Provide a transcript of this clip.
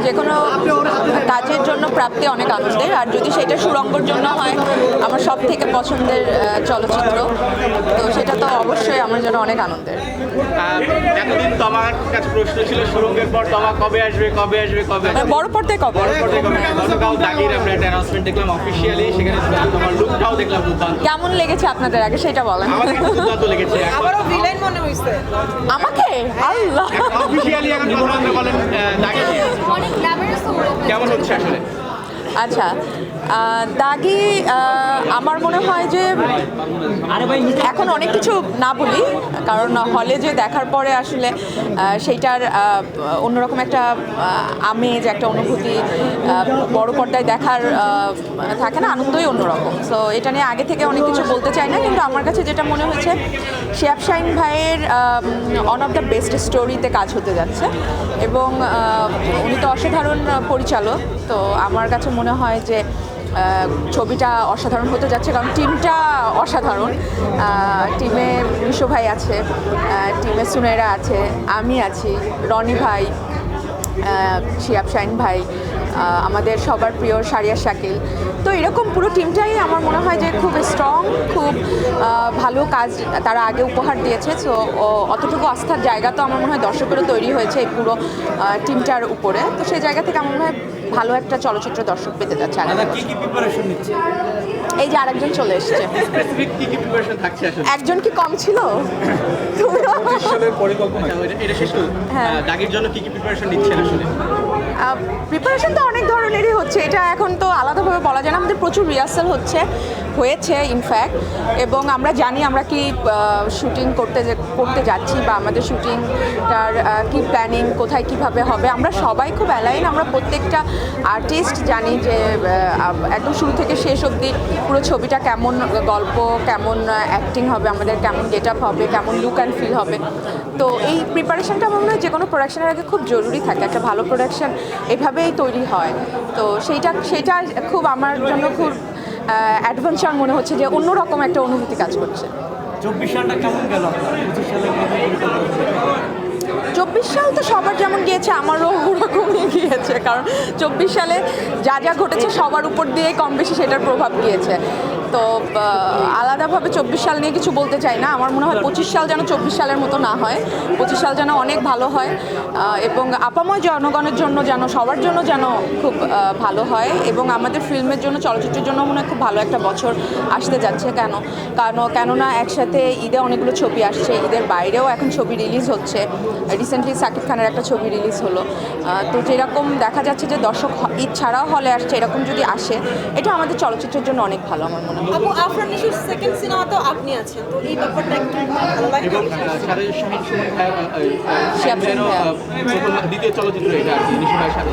যে কোনো কাজের জন্য প্রাপ্তি অনেক আনন্দের, আর যদি সেটা সুরঙ্গর জন্য হয় আমার সব থেকে পছন্দের চলচ্চিত্র, তো সেটা তো অবশ্যই আমার জন্য অনেক আনন্দের। এতদিন তোমার কাছে প্রশ্ন ছিল সুরঙ্গের পর তোমার কবে আসবে কবে আসবে কবে আসবে, বড় পর্দায় কবে? গতকাল দাগির আমরা একটা অ্যানাউন্সমেন্ট দেখলাম অফিসিয়ালি, সেখানে তোমার লুকটাও দেখলাম দুর্দান্ত। কেমন লেগেছে আপনাদের আগে সেটা বলেন। আমার কাছে দুর্দান্ত লেগেছে। আবারও ভিলেন মনে হইছে আমাকে আল্লাহ অফিসিয়ালি এখন বলতে বলেন দাগি কেমন হচ্ছে আসলে? আচ্ছা, দাগি আমার মনে হয় যে এখন অনেক কিছু না বলি, কারণ হলে যে দেখার পরে আসলে সেইটার অন্যরকম একটা আমেজ, একটা অনুভূতি, বড় পর্দায় দেখার থাকে না, আনন্দই অন্যরকম। সো এটা নিয়ে আগে থেকে অনেক কিছু বলতে চাই না, কিন্তু আমার কাছে যেটা মনে হয়েছে শিহাব শাহীন ভাইয়ের ওয়ান অফ দ্য বেস্ট স্টোরিতে কাজ হতে যাচ্ছে, এবং উনি তো অসাধারণ পরিচালক। তো আমার কাছে মনে হয় যে ছবিটা অসাধারণ হতে যাচ্ছে, কারণ টিমটা অসাধারণ। টিমে মিশো ভাই আছে, টিমে সুনেরা আছে, আমি আছি, রনি ভাই, শিহাব শাহীন ভাই, আমাদের সবার প্রিয় সারিয়া শাকিল। তো এরকম পুরো টিমটাই আমার মনে হয় যে খুব স্ট্রং, খুব ভালো কাজ তারা আগে উপহার দিয়েছে। সো অতটুকু আস্থার জায়গা তো আমার মনে হয় দর্শকেরও তৈরি হয়েছে এই পুরো টিমটার উপরে। তো সেই জায়গা থেকে আমার মনে হয় ভালো একটা চলচ্চিত্র দর্শক পেতে যাচ্ছে। এই যে আরেকজন চলে এসছে, একজন কি কম ছিল? প্রিপারেশন তো অনেক ধরনেরই হচ্ছে, এটা এখন তো আলাদাভাবে বলা যায় না। আমাদের প্রচুর রিহার্সাল হয়েছে ইনফ্যাক্ট, এবং আমরা জানি আমরা কি শুটিং করতে যাচ্ছি, বা আমাদের শুটিংটার কি প্ল্যানিং, কোথায় কিভাবে হবে। আমরা সবাই খুব অ্যালাইন, আমরা প্রত্যেকটা আর্টিস্ট জানি যে একদম শুরু থেকে শেষ অবধি পুরো ছবিটা কেমন গল্প, কেমন অ্যাক্টিং হবে, আমাদের কেমন গেট আপ হবে, কেমন লুক অ্যান্ড ফিল হবে। তো এই প্রিপারেশনটা আমার মনে হয় যে কোনো প্রোডাকশনের আগে খুব জরুরি থাকে। একটা ভালো প্রোডাকশন এভাবেই তৈরি হয়। তো সেইটা খুব আমার জন্য খুব অ্যাডভেঞ্চার মনে হচ্ছে, যে অন্যরকম একটা অনুভূতি কাজ করছে। 24 সালটা কেমন গেল? 24 সাল তো সবার যেমন গিয়েছে আমারও ওরকমই গিয়েছে, কারণ 24 সালে যা যা ঘটেছে সবার উপর দিয়ে কম বেশি সেটার প্রভাব গিয়েছে। তো আলাদাভাবে 24 সাল নিয়ে কিছু বলতে চাই না। আমার মনে হয় 25 সাল যেন 24 সালের মতো না হয়, 25 সাল যেন অনেক ভালো হয়, এবং আপাময় জনগণের জন্য যেন, সবার জন্য যেন খুব ভালো হয়, এবং আমাদের ফিল্মের জন্য, চলচ্চিত্রের জন্য মনে হয় খুব ভালো একটা বছর আসতে যাচ্ছে। কেননা একসাথে ঈদে অনেকগুলো ছবি আসছে, ঈদের বাইরেও এখন ছবি রিলিজ হচ্ছে। রিসেন্টলি সাকিব খানের একটা ছবি রিলিজ হলো। তো যেরকম দেখা যাচ্ছে যে দর্শক ঈদ ছাড়াও হলে আসছে, এরকম যদি আসে এটা আমাদের চলচ্চিত্রের জন্য অনেক ভালো আমার মনে হয়। আপু, আফরান নিশুর সেকেন্ড সিনেমাতেও আপনি আছেন, তো এই ব্যাপারটা একটু ভালো লাগে। এবং দ্বিতীয় চলচ্চিত্র এটা আর কি, নিশু ভাইয়ের সাথে